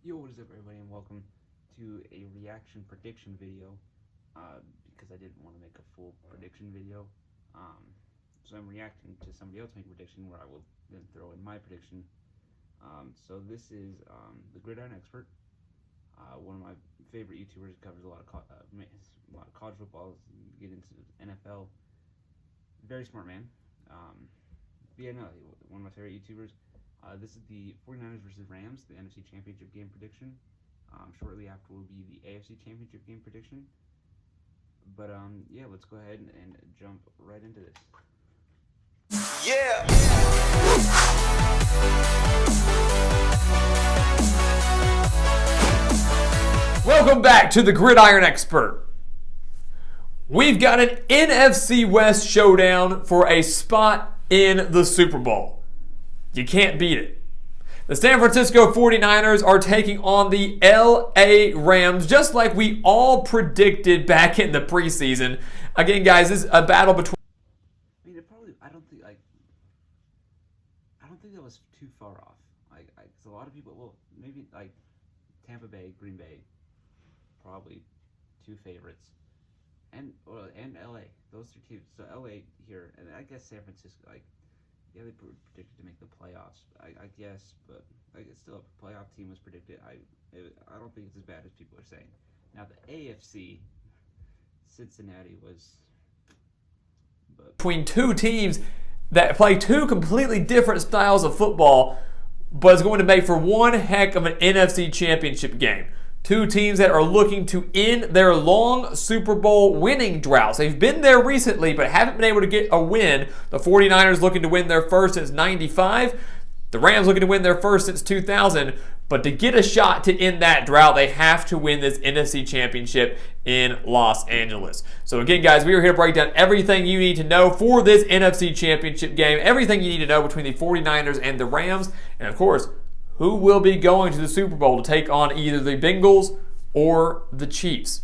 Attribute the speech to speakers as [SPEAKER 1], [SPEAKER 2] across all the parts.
[SPEAKER 1] Yo, what is up, everybody, and welcome to a reaction prediction video. Because I didn't want to make a full prediction video, so I'm reacting to somebody else make a prediction where I will then throw in my prediction. So this is the Gridiron Expert, one of my favorite YouTubers. Covers a lot of college football, get into NFL. Very smart man. But yeah, no, one of my favorite YouTubers. This is the 49ers versus Rams, the NFC Championship game prediction. Shortly after will be the AFC Championship game prediction. But yeah, let's go ahead and jump right into this.
[SPEAKER 2] Yeah. Welcome back to the Gridiron Expert. We've got an NFC West showdown for a spot in the Super Bowl. You can't beat it. The San Francisco 49ers are taking on the LA Rams, just like we all predicted back in the preseason. Again, guys, this is a battle between...
[SPEAKER 1] I mean, I don't think that was too far off. Cause a lot of people, well, maybe like Tampa Bay, Green Bay, probably two favorites, and LA. Those two teams. So LA here, and I guess San Francisco. Yeah, they predicted to make the playoffs. I guess, but it's still a playoff team was predicted. I don't think it's as bad as people are saying. Now the AFC, Cincinnati was.
[SPEAKER 2] Between two teams that play two completely different styles of football, but it's going to make for one heck of an NFC Championship game. Two teams that are looking to end their long Super Bowl winning droughts. They've been there recently, but haven't been able to get a win. The 49ers looking to win their first since '95. The Rams looking to win their first since 2000. But to get a shot to end that drought, they have to win this NFC Championship in Los Angeles. So again, guys, we are here to break down everything you need to know for this NFC Championship game. Everything you need to know between the 49ers and the Rams. And of course, who will be going to the Super Bowl to take on either the Bengals or the Chiefs.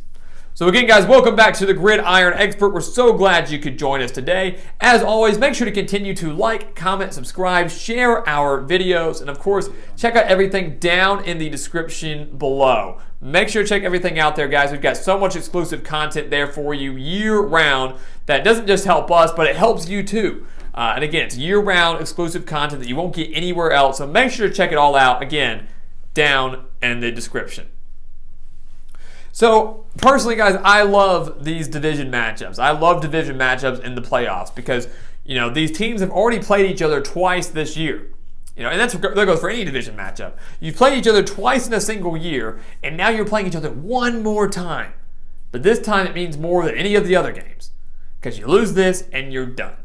[SPEAKER 2] So again, guys, welcome back to the Gridiron Expert. We're so glad you could join us today. As always, make sure to continue to like, comment, subscribe, share our videos, and of course, check out everything down in the description below. Make sure to check everything out there, guys. We've got so much exclusive content there for you year-round that doesn't just help us, but it helps you too. And again, it's year-round exclusive content that you won't get anywhere else. So make sure to check it all out, again, down in the description. So, personally, guys, I love these division matchups. I love division matchups in the playoffs because, you know, these teams have already played each other twice this year. You know, and that goes for any division matchup. You've played each other twice in a single year, and now you're playing each other one more time. But this time it means more than any of the other games because you lose this and you're done.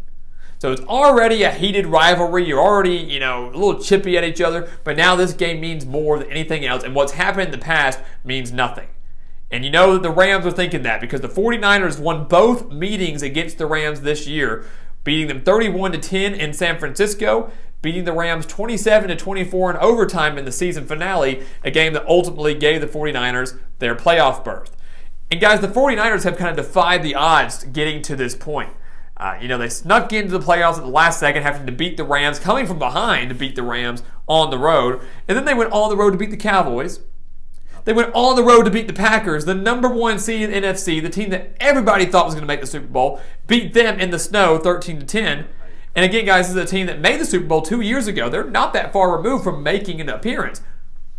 [SPEAKER 2] So it's already a heated rivalry. You're already, you know, a little chippy at each other. But now this game means more than anything else. And what's happened in the past means nothing. And you know that the Rams are thinking that because the 49ers won both meetings against the Rams this year, beating them 31-10 in San Francisco, beating the Rams 27-24 in overtime in the season finale, a game that ultimately gave the 49ers their playoff berth. And guys, the 49ers have kind of defied the odds getting to this point. You know, they snuck into the playoffs at the last second, having to beat the Rams, coming from behind to beat the Rams on the road. And then they went on the road to beat the Cowboys. They went on the road to beat the Packers, the number one seed in NFC, the team that everybody thought was going to make the Super Bowl, beat them in the snow 13-10. And again, guys, this is a team that made the Super Bowl 2 years ago. They're not that far removed from making an appearance,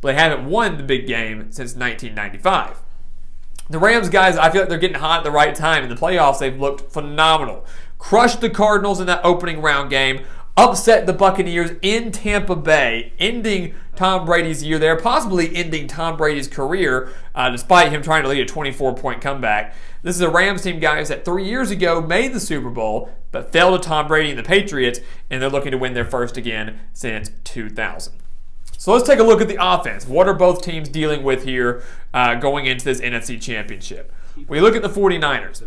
[SPEAKER 2] but they haven't won the big game since 1995. The Rams, guys, I feel like they're getting hot at the right time. In the playoffs, they've looked phenomenal. Crushed the Cardinals in that opening round game. Upset the Buccaneers in Tampa Bay, ending Tom Brady's year there, possibly ending Tom Brady's career, despite him trying to lead a 24-point comeback. This is a Rams team, guys, that 3 years ago made the Super Bowl, but fell to Tom Brady and the Patriots, and they're looking to win their first again since 2000. So let's take a look at the offense. What are both teams dealing with here going into this NFC Championship? We look at the 49ers.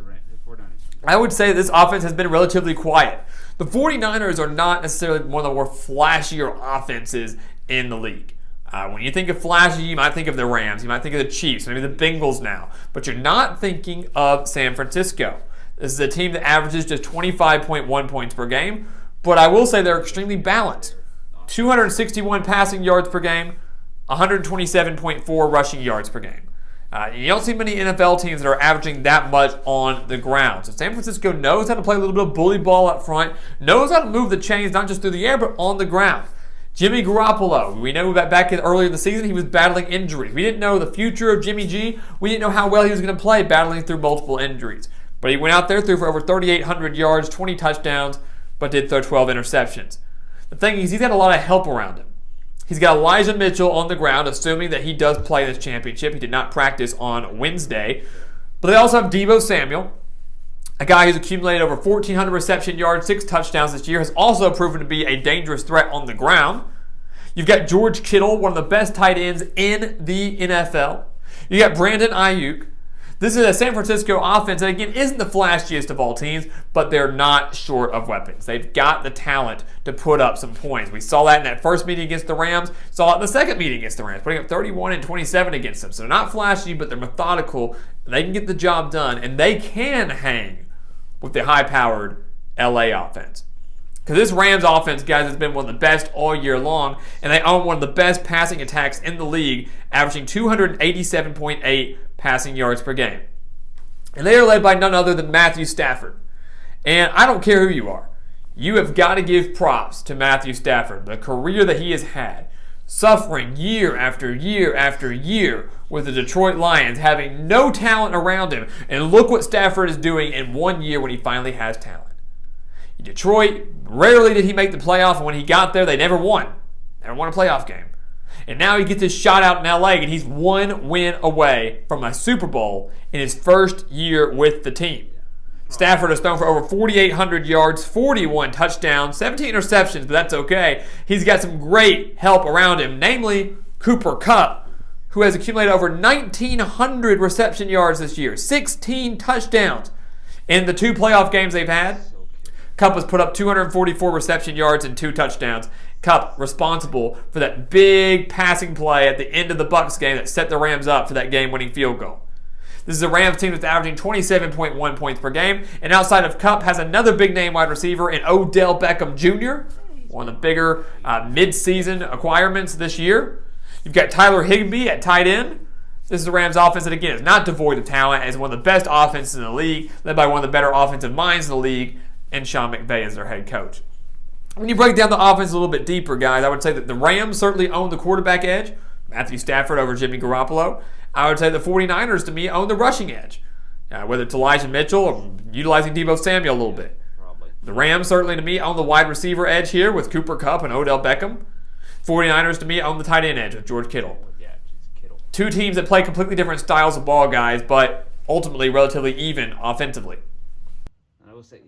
[SPEAKER 2] I would say this offense has been relatively quiet. The 49ers are not necessarily one of the more flashier offenses in the league. When you think of flashy, you might think of the Rams, you might think of the Chiefs, maybe the Bengals now. But you're not thinking of San Francisco. This is a team that averages just 25.1 points per game, but I will say they're extremely balanced. 261 passing yards per game, 127.4 rushing yards per game. You don't see many NFL teams that are averaging that much on the ground. So San Francisco knows how to play a little bit of bully ball up front, knows how to move the chains not just through the air but on the ground. Jimmy Garoppolo, we know that back earlier in the season he was battling injuries. We didn't know the future of Jimmy G. We didn't know how well he was going to play battling through multiple injuries. But he went out there, threw for over 3,800 yards, 20 touchdowns, but did throw 12 interceptions. The thing is, he's had a lot of help around him. He's got Elijah Mitchell on the ground, assuming that he does play this championship. He did not practice on Wednesday. But they also have Deebo Samuel, a guy who's accumulated over 1,400 reception yards, 6 touchdowns this year, has also proven to be a dangerous threat on the ground. You've got George Kittle, one of the best tight ends in the NFL. You got Brandon Ayuk. This is a San Francisco offense that, again, isn't the flashiest of all teams, but they're not short of weapons. They've got the talent to put up some points. We saw that in that first meeting against the Rams, saw it in the second meeting against the Rams, putting up 31 and 27 against them. So not flashy, but they're methodical. They can get the job done, and they can hang with the high-powered LA offense. Because this Rams offense, guys, has been one of the best all year long, and they own one of the best passing attacks in the league, averaging 287.8 passing yards per game. And they are led by none other than Matthew Stafford. And I don't care who you are. You have got to give props to Matthew Stafford, the career that he has had, suffering year after year after year with the Detroit Lions, having no talent around him. And look what Stafford is doing in 1 year when he finally has talent. In Detroit, rarely did he make the playoff, and when he got there, they never won. Never won a playoff game. And now he gets his shot out in LA, and he's 1 win away from a Super Bowl in his first year with the team. Stafford has thrown for over 4,800 yards, 41 touchdowns, 17 interceptions, but that's okay. He's got some great help around him, namely Cooper Kupp, who has accumulated over 1,900 reception yards this year, 16 touchdowns. In the 2 playoff games they've had, Kupp has put up 244 reception yards and 2 touchdowns. Kupp responsible for that big passing play at the end of the Bucs game that set the Rams up for that game-winning field goal. This is a Rams team that's averaging 27.1 points per game, and outside of Kupp has another big-name wide receiver in Odell Beckham Jr., one of the bigger mid-season acquirements this year. You've got Tyler Higbee at tight end. This is a Rams offense that, again, is not devoid of talent, and is one of the best offenses in the league, led by one of the better offensive minds in the league, and Sean McVay is their head coach. When you break down the offense a little bit deeper, guys, I would say that the Rams certainly own the quarterback edge. Matthew Stafford over Jimmy Garoppolo. I would say the 49ers, to me, own the rushing edge. Whether it's Elijah Mitchell or utilizing Deebo Samuel a little bit. Probably. The Rams, certainly, to me, own the wide receiver edge here with Cooper Kupp and Odell Beckham. 49ers, to me, own the tight end edge with George Kittle. Yeah, Kittle. 2 teams that play completely different styles of ball, guys, but ultimately relatively even offensively.
[SPEAKER 1] I will say,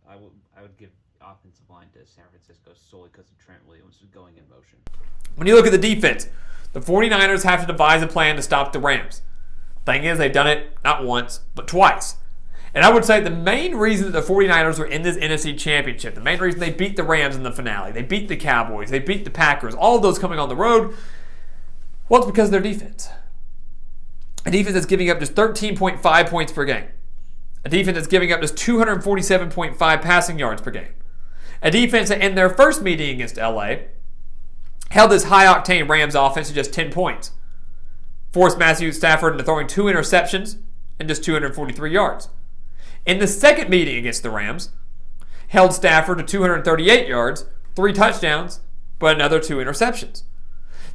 [SPEAKER 1] I would give offensive line to San Francisco solely because of Trent Williams was going in motion.
[SPEAKER 2] When you look at the defense, the 49ers have to devise a plan to stop the Rams. Thing is, they've done it not once, but twice. And I would say the main reason that the 49ers were in this NFC Championship, the main reason they beat the Rams in the finale, they beat the Cowboys, they beat the Packers, all of those coming on the road, well, it's because of their defense. A defense that's giving up just 13.5 points per game. A defense that's giving up just 247.5 passing yards per game. A defense that in their first meeting against LA held this high-octane Rams offense to just 10 points. Forced Matthew Stafford into throwing 2 interceptions and just 243 yards. In the second meeting against the Rams, held Stafford to 238 yards, 3 touchdowns, but another 2 interceptions.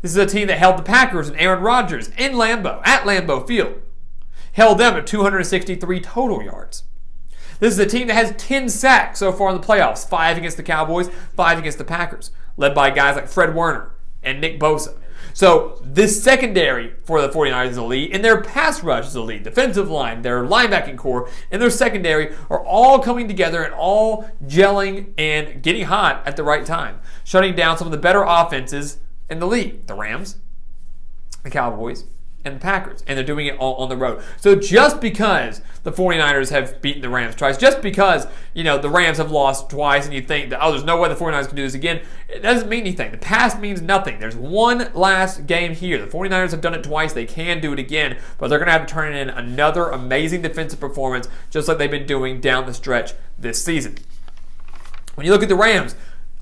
[SPEAKER 2] This is a team that held the Packers and Aaron Rodgers at Lambeau Field. Held them at 263 total yards. This is a team that has 10 sacks so far in the playoffs, 5 against the Cowboys, 5 against the Packers, led by guys like Fred Warner and Nick Bosa. So this secondary for the 49ers is elite, and their pass rush is elite. Defensive line, their linebacking core, and their secondary are all coming together and all gelling and getting hot at the right time, shutting down some of the better offenses in the league. The Rams, the Cowboys, and the Packers, and they're doing it all on the road. So just because the 49ers have beaten the Rams twice, just because, the Rams have lost twice and you think that, there's no way the 49ers can do this again, it doesn't mean anything. The past means nothing. There's one last game here. The 49ers have done it twice. They can do it again, but they're going to have to turn in another amazing defensive performance just like they've been doing down the stretch this season. When you look at the Rams,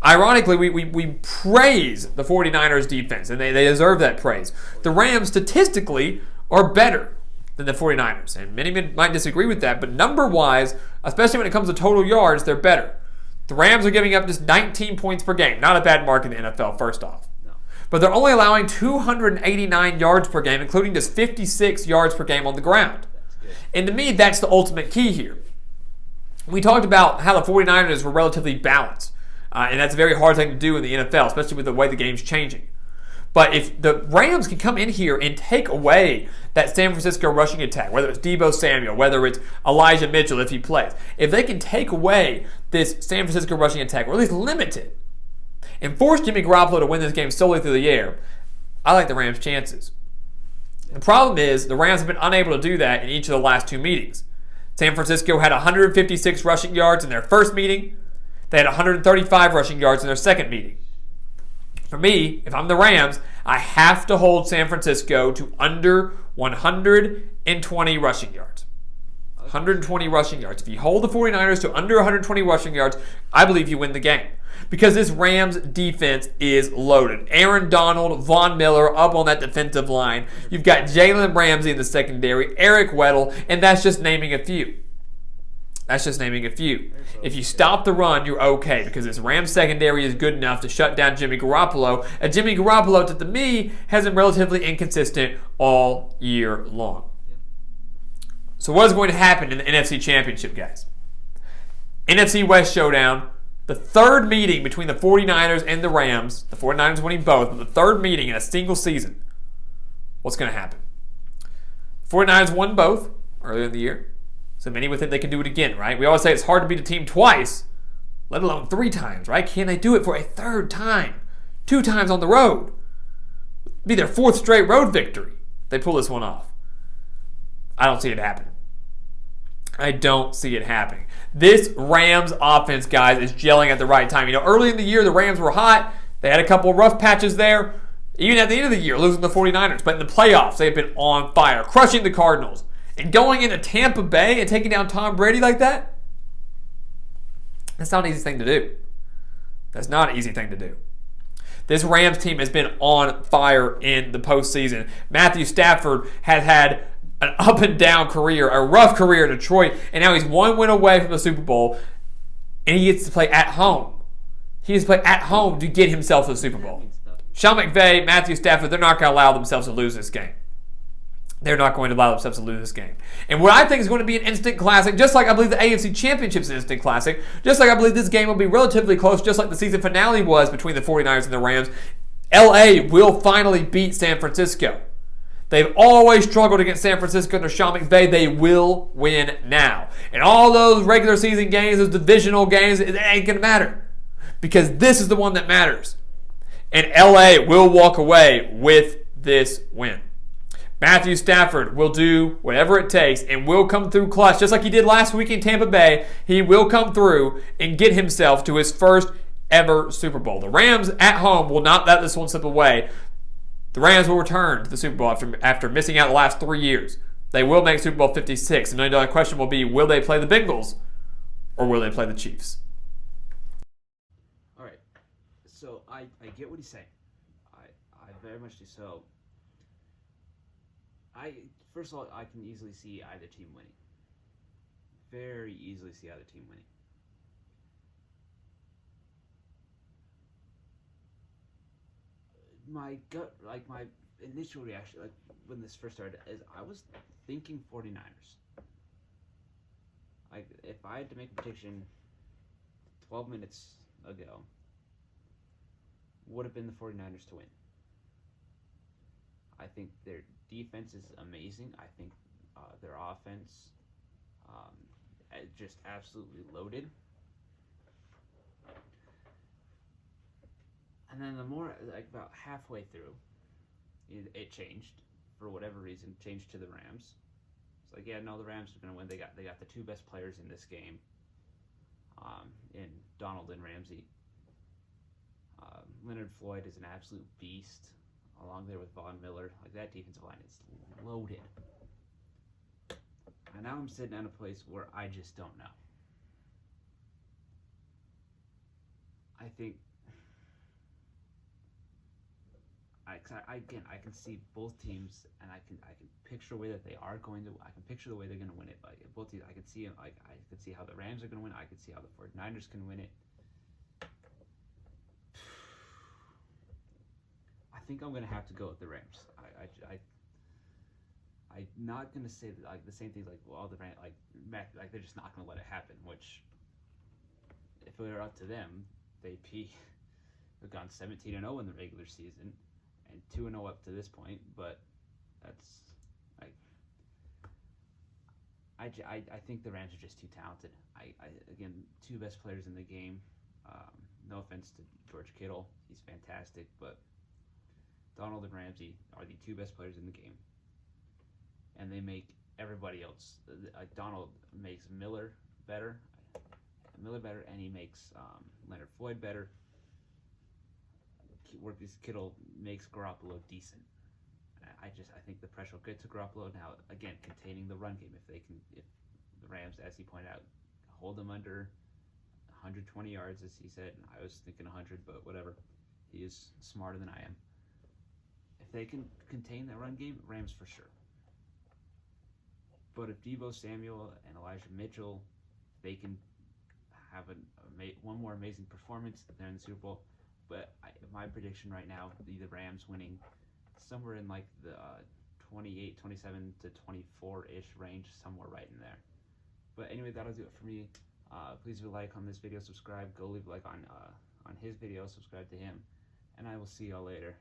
[SPEAKER 2] Ironically, we praise the 49ers defense, and they deserve that praise. The Rams statistically are better than the 49ers, and many might disagree with that, but number-wise, especially when it comes to total yards, they're better. The Rams are giving up just 19 points per game. Not a bad mark in the NFL, first off.
[SPEAKER 1] No.
[SPEAKER 2] But they're only allowing 289 yards per game, including just 56 yards per game on the ground. And to me, that's the ultimate key here. We talked about how the 49ers were relatively balanced. And that's a very hard thing to do in the NFL, especially with the way the game's changing. But if the Rams can come in here and take away that San Francisco rushing attack, whether it's Deebo Samuel, whether it's Elijah Mitchell if he plays, if they can take away this San Francisco rushing attack, or at least limit it, and force Jimmy Garoppolo to win this game solely through the air, I like the Rams' chances. The problem is the Rams have been unable to do that in each of the last two meetings. San Francisco had 156 rushing yards in their first meeting. They had 135 rushing yards in their second meeting. For me, if I'm the Rams, I have to hold San Francisco to under 120 rushing yards. 120 rushing yards. If you hold the 49ers to under 120 rushing yards, I believe you win the game. Because this Rams defense is loaded. Aaron Donald, Von Miller up on that defensive line. You've got Jalen Ramsey in the secondary, Eric Weddle, and that's just naming a few. That's just naming a few. If you stop the run, you're okay because this Rams secondary is good enough to shut down Jimmy Garoppolo. And Jimmy Garoppolo, to me, has been relatively inconsistent all year long. So what is going to happen in the NFC Championship, guys? NFC West Showdown, the third meeting between the 49ers and the Rams. The 49ers winning both, but the third meeting in a single season. What's going to happen? The 49ers won both earlier in the year. So many would think they can do it again, right? We always say it's hard to beat a team twice, let alone 3 times, right? Can they do it for a third time? 2 times on the road. It'd be their 4th straight road victory. They pull this one off. I don't see it happening. I don't see it happening. This Rams offense, guys, is gelling at the right time. You know, early in the year, the Rams were hot. They had a couple of rough patches there. Even at the end of the year, losing the 49ers. But in the playoffs, they've been on fire, crushing the Cardinals. And going into Tampa Bay and taking down Tom Brady like that, that's not an easy thing to do. That's not an easy thing to do. This Rams team has been on fire in the postseason. Matthew Stafford has had an up and down career, a rough career in Detroit, and now he's 1 win away from the Super Bowl, and he gets to play at home. He gets to play at home to get himself to the Super Bowl. Sean McVay, Matthew Stafford, they're not going to allow themselves to lose this game. They're not going to allow themselves to lose this game. And what I think is going to be an instant classic, just like I believe the AFC Championship is an instant classic, just like I believe this game will be relatively close, just like the season finale was between the 49ers and the Rams, LA will finally beat San Francisco. They've always struggled against San Francisco under Sean McVay. They will win now. And all those regular season games, those divisional games, it ain't going to matter. Because this is the one that matters. And LA will walk away with this win. Matthew Stafford will do whatever it takes and will come through clutch, just like he did last week in Tampa Bay. He will come through and get himself to his first ever Super Bowl. The Rams at home will not let this one slip away. The Rams will return to the Super Bowl after missing out the last 3 years. They will make Super Bowl 56. The $1 million question will be, will they play the Bengals or will they play the Chiefs?
[SPEAKER 1] All right. So I get what he's saying. I very much do so. First of all, I can easily see either team winning. Very easily see either team winning. My gut, like my initial reaction, like when this first started, is I was thinking 49ers. Like if I had to make a prediction 12 minutes ago, would have been the 49ers to win. I think their defense is amazing. I think their offense just absolutely loaded. And then the more, like about halfway through, it changed for whatever reason. Changed to the Rams. It's like, yeah, no, the Rams are going to win. They got the 2 best players in this game, in Donald and Ramsey. Leonard Floyd is an absolute beast. Along there with Von Miller, like that defensive line is loaded. And now I'm sitting at a place where I just don't know. I think I can see both teams, and I can picture the way that they are going to. I can picture the way they're going to win it. Like both teams, I can see it. Like I can see how the Rams are going to win. I can see how the 49ers can win it. I think I'm going to have to go with the Rams. I'm not going to say that, like the same things like well the Rams like they're just not going to let it happen. Which if it were up to them, they'd have gone 17-0 in the regular season and 2-0 up to this point, but that's like I think the Rams are just too talented. Again, two best players in the game. No offense to George Kittle, he's fantastic, but Donald and Ramsey are the two best players in the game, and they make everybody else. Like Donald makes Miller better, and he makes Leonard Floyd better. Kittle makes Garoppolo decent. I think the pressure will get to Garoppolo now. Again, containing the run game. If the Rams, as he pointed out, hold them under 120 yards, as he said. I was thinking 100, but whatever. He is smarter than I am. If they can contain that run game, Rams for sure. But if Deebo Samuel and Elijah Mitchell, they can have one more amazing performance, they're in the Super Bowl. But my prediction right now, the Rams winning somewhere in like the 28, 27 to 24-ish range, somewhere right in there. But anyway, that'll do it for me. Please leave a like on this video, subscribe, go leave a like on his video, subscribe to him, and I will see y'all later.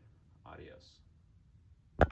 [SPEAKER 1] Adios.